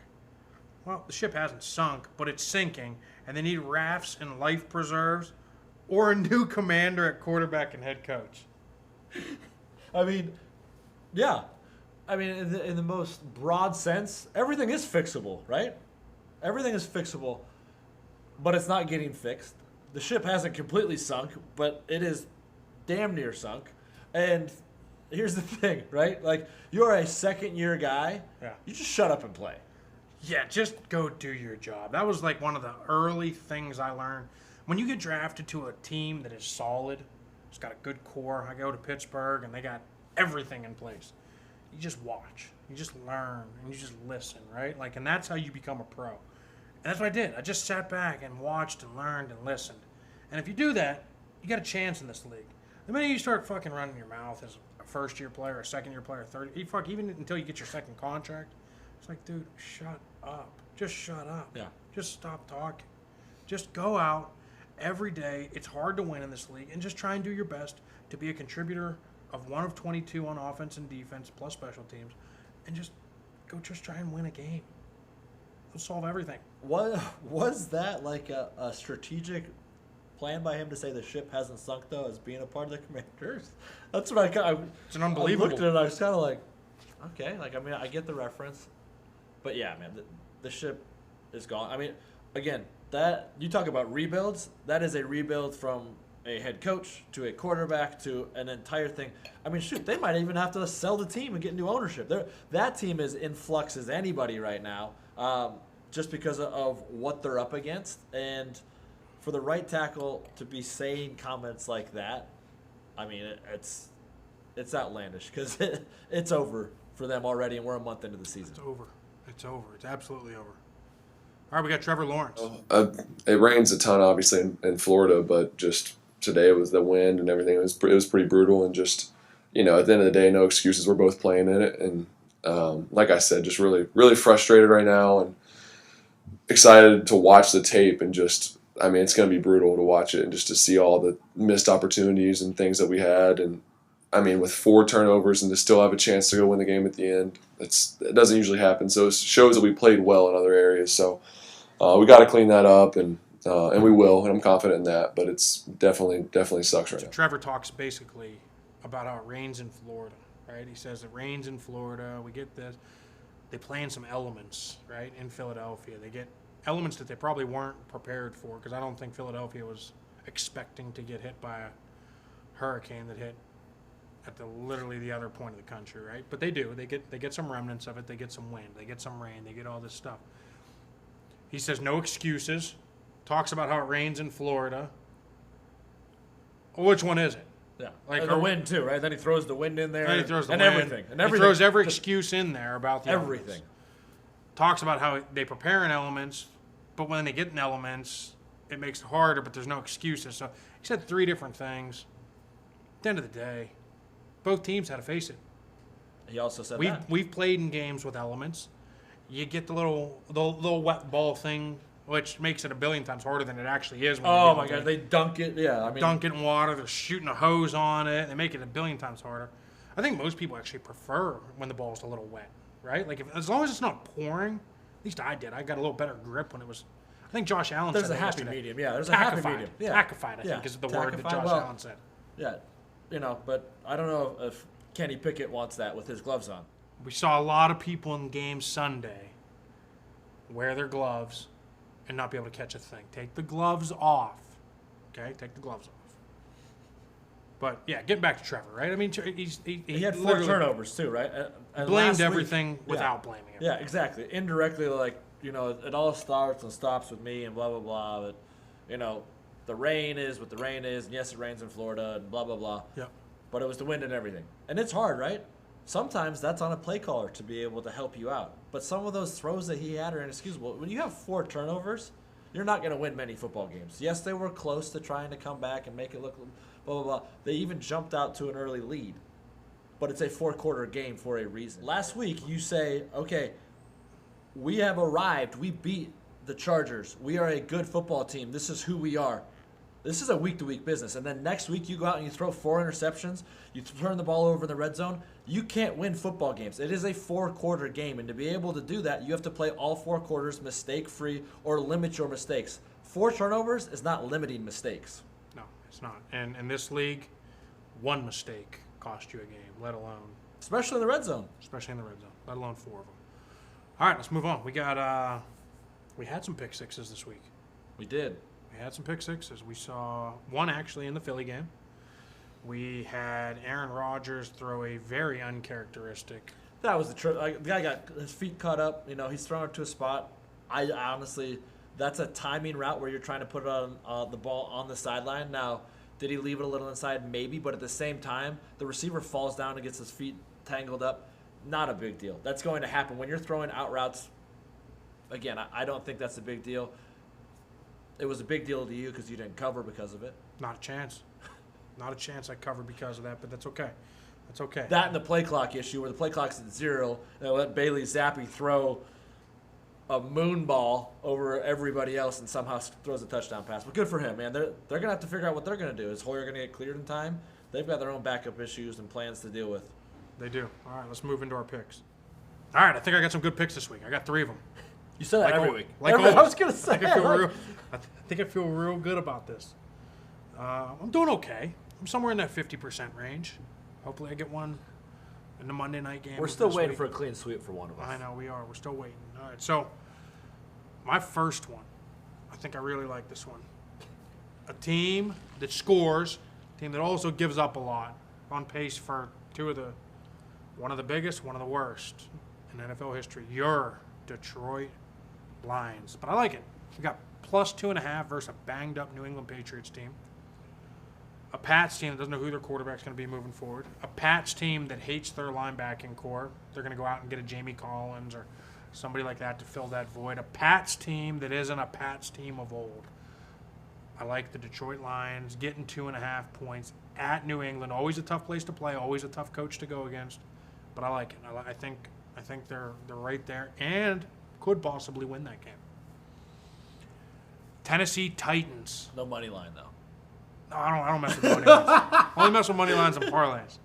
Well, the ship hasn't sunk, but it's sinking, and they need rafts and life preserves, or a new commander at quarterback and head coach. I mean, yeah. I mean, in the most broad sense, everything is fixable, right? Everything is fixable, but it's not getting fixed. The ship hasn't completely sunk, but it is damn near sunk. And here's the thing, right? Like, you're a second-year guy. Yeah. You just shut up and play. Yeah, just go do your job. That was like one of the early things I learned. When you get drafted to a team that is solid, it's got a good core. I go to Pittsburgh and they got everything in place. You just watch, you just learn, and you just listen, right? Like, and that's how you become a pro. And that's what I did. I just sat back and watched and learned and listened. And if you do that, you got a chance in this league. The minute you start fucking running your mouth as a first-year player, a second-year player, a third, even until you get your second contract, it's like, dude, shut up. Just shut up. Yeah. Just stop talking. Just go out every day. It's hard to win in this league, and just try and do your best to be a contributor of one of 22 on offense and defense plus special teams, and just try and win a game. It'll solve everything. What was that like a strategic plan by him to say the ship hasn't sunk though as being a part of the Commanders? That's what It's an unbelievable. I looked at it and I was kind of like, okay, like I mean I get the reference, but yeah, man, the ship is gone. I mean, again, that you talk about rebuilds. That is a rebuild from a head coach to a quarterback to an entire thing. I mean, shoot, they might even have to sell the team and get new ownership. That team is in flux as anybody right now, just because of what they're up against. And for the right tackle to be saying comments like that, I mean, it's outlandish because it's over for them already, and we're a month into the season. It's over. It's over. It's absolutely over. All right, we got Trevor Lawrence. It rains a ton, obviously, in Florida, but just today was the wind and everything. It was pretty brutal, and just, at the end of the day, no excuses. We're both playing in it, and like I said, just really, really frustrated right now, and excited to watch the tape, and just, I mean, it's going to be brutal to watch it, and just to see all the missed opportunities and things that we had, and I mean, with 4 turnovers and to still have a chance to go win the game at the end, it doesn't usually happen. So it shows that we played well in other areas. So we got to clean that up, and we will, and I'm confident in that. But it's definitely sucks right now. Trevor talks basically about how it rains in Florida, right? He says it rains in Florida. We get this. They play in some elements, right, in Philadelphia. They get elements that they probably weren't prepared for, because I don't think Philadelphia was expecting to get hit by a hurricane that hit at literally the other point of the country, right? But they do. They get some remnants of it. They get some wind. They get some rain. They get all this stuff. He says no excuses. Talks about how it rains in Florida. Well, which one is it? Yeah, Like the wind too, right? Then he throws the wind in there, Then he throws the and wind. everything, and He everything. throws every excuse in there about the everything. elements. Talks about how they prepare in elements, but when they get in elements, it makes it harder, but there's no excuses. So he said 3 different things. At the end of the day, both teams had to face it. He also said We've played in games with elements. You get the little wet ball thing, which makes it a billion times harder than it actually is. When oh my God, they dunk it. Yeah, I mean, dunk it in water. They're shooting a hose on it. They make it a billion times harder. I think most people actually prefer when the ball's a little wet, right? Like as long as it's not pouring. At least I did. I got a little better grip when it was. I think Josh Allen there's said a that happy yesterday. medium. Yeah, there's a happy Tackified. medium. Yeah, Tackified, I think, is the word that Tackified. Josh Well, Allen said. Yeah, but I don't know if Kenny Pickett wants that with his gloves on. We saw a lot of people in games Sunday wear their gloves and not be able to catch a thing. Take the gloves off. Okay? Take the gloves off. But, yeah, getting back to Trevor, right? I mean, He had 4 turnovers too, right? And blamed last week- everything without blaming everything. Yeah, exactly. Indirectly, like, it all starts and stops with me and blah, blah, blah. But, the rain is what the rain is. And yes, it rains in Florida and blah, blah, blah. Yeah. But it was the wind and everything. And it's hard, right? Sometimes that's on a play caller to be able to help you out. But some of those throws that he had are inexcusable. When you have 4 turnovers, you're not going to win many football games. Yes, they were close to trying to come back and make it look blah, blah, blah. They even jumped out to an early lead. But it's a 4-quarter game for a reason. Last week, you say, okay, we have arrived. We beat the Chargers. We are a good football team. This is who we are. This is a week-to-week business. And then next week you go out and you throw 4 interceptions. You turn the ball over in the red zone. You can't win football games. It is a 4-quarter game. And to be able to do that, you have to play all 4 quarters mistake-free or limit your mistakes. 4 turnovers is not limiting mistakes. No, it's not. And in this league, 1 mistake cost you a game, let alone. Especially in the red zone. Especially in the red zone, let alone 4 of them. All right, let's move on. We had some pick sixes this week. We did. We had some pick sixes. We saw one actually in the Philly game. We had Aaron Rodgers throw a very uncharacteristic That was the guy got his feet caught up. You know, he's thrown it to a spot. I honestly, that's a timing route where you're trying to put it on the ball on the sideline. Now, did he leave it a little inside? Maybe, but at the same time, the receiver falls down and gets his feet tangled up. Not a big deal. That's going to happen when you're throwing out routes. Again, I don't think that's a big deal. It was a big deal to you because you didn't cover because of it. Not a chance. Not a chance I covered because of that, but that's okay. That's okay. That and the play clock issue where the play clock's at 0, and let Bailey Zappi throw a moon ball over everybody else and somehow throws a touchdown pass. But good for him, man. They're going to have to figure out what they're going to do. Is Hoyer going to get cleared in time? They've got their own backup issues and plans to deal with. They do. All right, let's move into our picks. All right, I think I got some good picks this week. I got 3 of them. You said that every week. Like I was always. going to say. I think I feel real good about this. I'm doing okay. I'm somewhere in that 50% range. Hopefully I get one in the Monday night game. We're still waiting for a clean sweep for one of us. I know we are. We're still waiting. All right, so my first one, I think I really like this one. A team that scores, a team that also gives up a lot, on pace for one of the biggest, one of the worst in NFL history. Your Detroit Lions. But I like it. We got plus 2.5 versus a banged up New England Patriots team. A Pats team that doesn't know who their quarterback's going to be moving forward. A Pats team that hates their linebacking core. They're going to go out and get a Jamie Collins or somebody like that to fill that void. A Pats team that isn't a Pats team of old. I like the Detroit Lions getting 2.5 points at New England. Always a tough place to play. Always a tough coach to go against. But I like it. I think they're right there and could possibly win that game. Tennessee Titans. No money line, though. No, I don't mess with money lines. I only mess with money lines and parlays.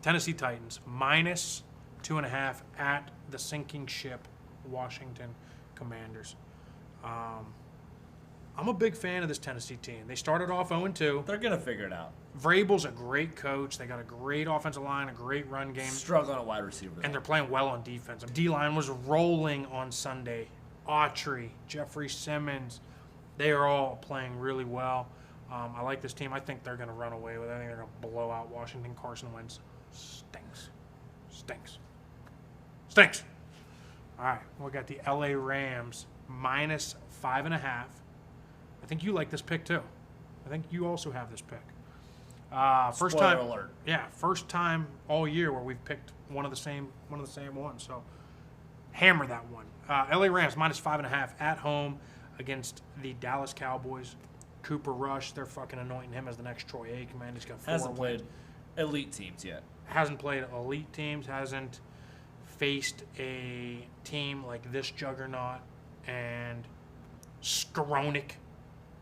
Tennessee Titans minus 2.5 at the sinking ship Washington Commanders. I'm a big fan of this Tennessee team. They started off 0-2. They're going to figure it out. Vrabel's a great coach. They got a great offensive line, a great run game. Struggling at wide receiver. And they're playing well on defense. D-line was rolling on Sunday. Autry, Jeffrey Simmons, they are all playing really well. I like this team. I think they're going to run away with it. I think they're going to blow out Washington. Carson Wentz stinks. All right, we got the LA Rams minus 5.5. I think you like this pick too. I think you also have this pick. First Spoiler time alert. Yeah, first time all year where we've picked one of the same ones. So hammer that one. LA Rams minus 5.5 at home against the Dallas Cowboys. Cooper Rush, they're fucking anointing him as the next Troy Aikman. He's got 4 Hasn't wins. played elite teams yet. Hasn't played elite teams. Hasn't faced a team like this juggernaut and Skowronek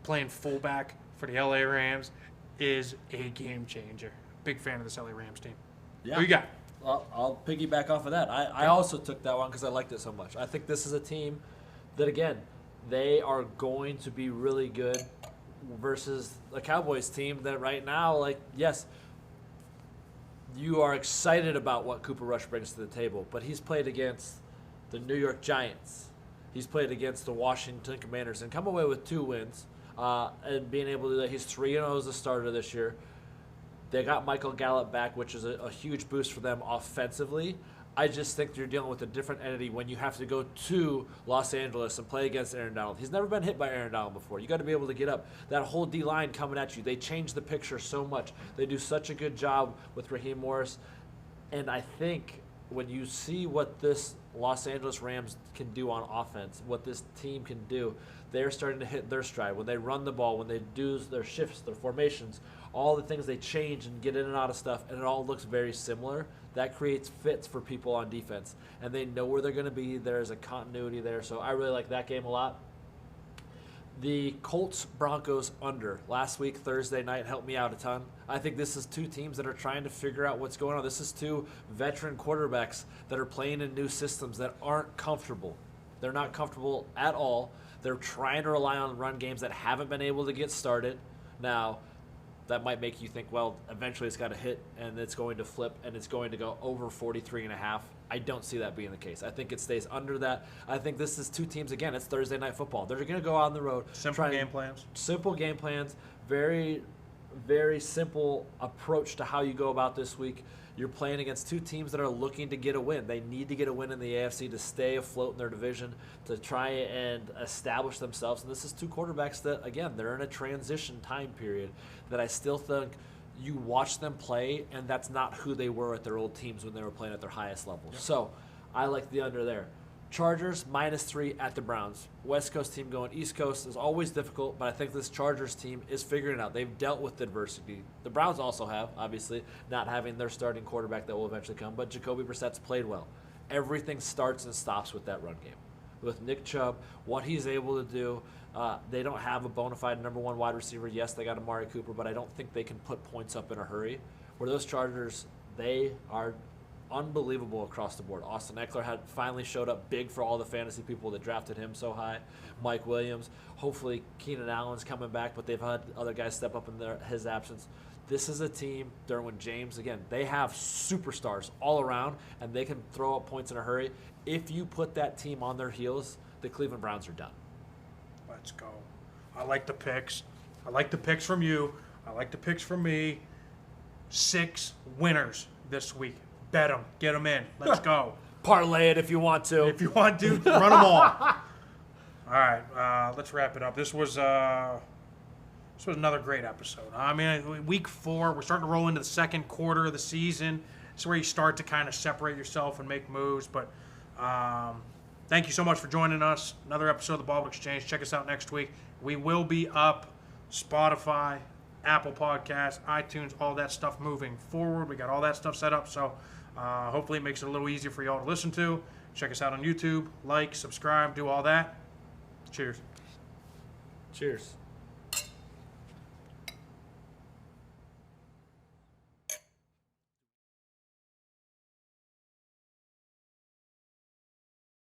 playing fullback for the LA Rams is a game changer. Big fan of this LA Rams team. Yeah. Who you got? I'll piggyback off of that. I also took that one because I liked it so much. I think this is a team that, again, they are going to be really good versus the Cowboys team that right now, like, yes, you are excited about what Cooper Rush brings to the table, but he's played against the New York Giants. He's played against the Washington Commanders and come away with 2 wins and being able to do that. He's 3-0 as a starter this year. They got Michael Gallup back, which is a huge boost for them offensively. I just think you're dealing with a different entity when you have to go to Los Angeles and play against Aaron Donald. He's never been hit by Aaron Donald before. You got to be able to get up. That whole D-line coming at you, they change the picture so much. They do such a good job with Raheem Morris. And I think when you see what this Los Angeles Rams can do on offense, what this team can do, they're starting to hit their stride. When they run the ball, when they do their shifts, their formations, all the things they change and get in and out of stuff, and it all looks very similar. That creates fits for people on defense, and they know where they're going to be. There's a continuity there, so I really like that game a lot. The Colts-Broncos under last week, Thursday night, helped me out a ton. I think this is 2 teams that are trying to figure out what's going on. This is 2 veteran quarterbacks that are playing in new systems that aren't comfortable. They're not comfortable at all. They're trying to rely on run games that haven't been able to get started. Now, that might make you think, well, eventually it's got to hit and it's going to flip and it's going to go over 43.5. I don't see that being the case. I think it stays under that. I think this is 2 teams, again, it's Thursday night football. They're going to go on the road. Simple game plans. Simple game plans, very, very simple approach to how you go about this week. You're playing against two teams that are looking to get a win. They need to get a win in the AFC to stay afloat in their division, to try and establish themselves. And this is two quarterbacks that, again, they're in a transition time period that I still think you watch them play, and that's not who they were at their old teams when they were playing at their highest level. Yep. So I like the under there. Chargers -3 at the Browns. West Coast team going East Coast is always difficult, but I think this Chargers team is figuring it out. They've dealt with adversity. The Browns also have, obviously, not having their starting quarterback that will eventually come, but Jacoby Brissett's played well. Everything starts and stops with that run game. With Nick Chubb, what he's able to do, they don't have a bona fide number one wide receiver. Yes, they got Amari Cooper, but I don't think they can put points up in a hurry. Where those Chargers, they are unbelievable across the board. Austin Eckler had finally showed up big for all the fantasy people that drafted him so high. Mike Williams. Hopefully Keenan Allen's coming back, but they've had other guys step up in his absence. This is a team, Derwin James, again, they have superstars all around, and they can throw up points in a hurry. If you put that team on their heels, the Cleveland Browns are done. Let's go. I like the picks. I like the picks from you. I like the picks from me. 6 winners this week. Bet them. Get them in. Let's go. Parlay it if you want to. If you want to, run them all. All right, let's wrap it up. This was another great episode. I mean, week 4, we're starting to roll into the second quarter of the season. It's where you start to kind of separate yourself and make moves. But thank you so much for joining us. Another episode of the Bobbled Exchange. Check us out next week. We will be up Spotify, Apple Podcasts, iTunes, all that stuff moving forward. We got all that stuff set up. So hopefully it makes it a little easier for y'all to listen to. Check us out on YouTube. Like, subscribe, do all that. Cheers. Cheers.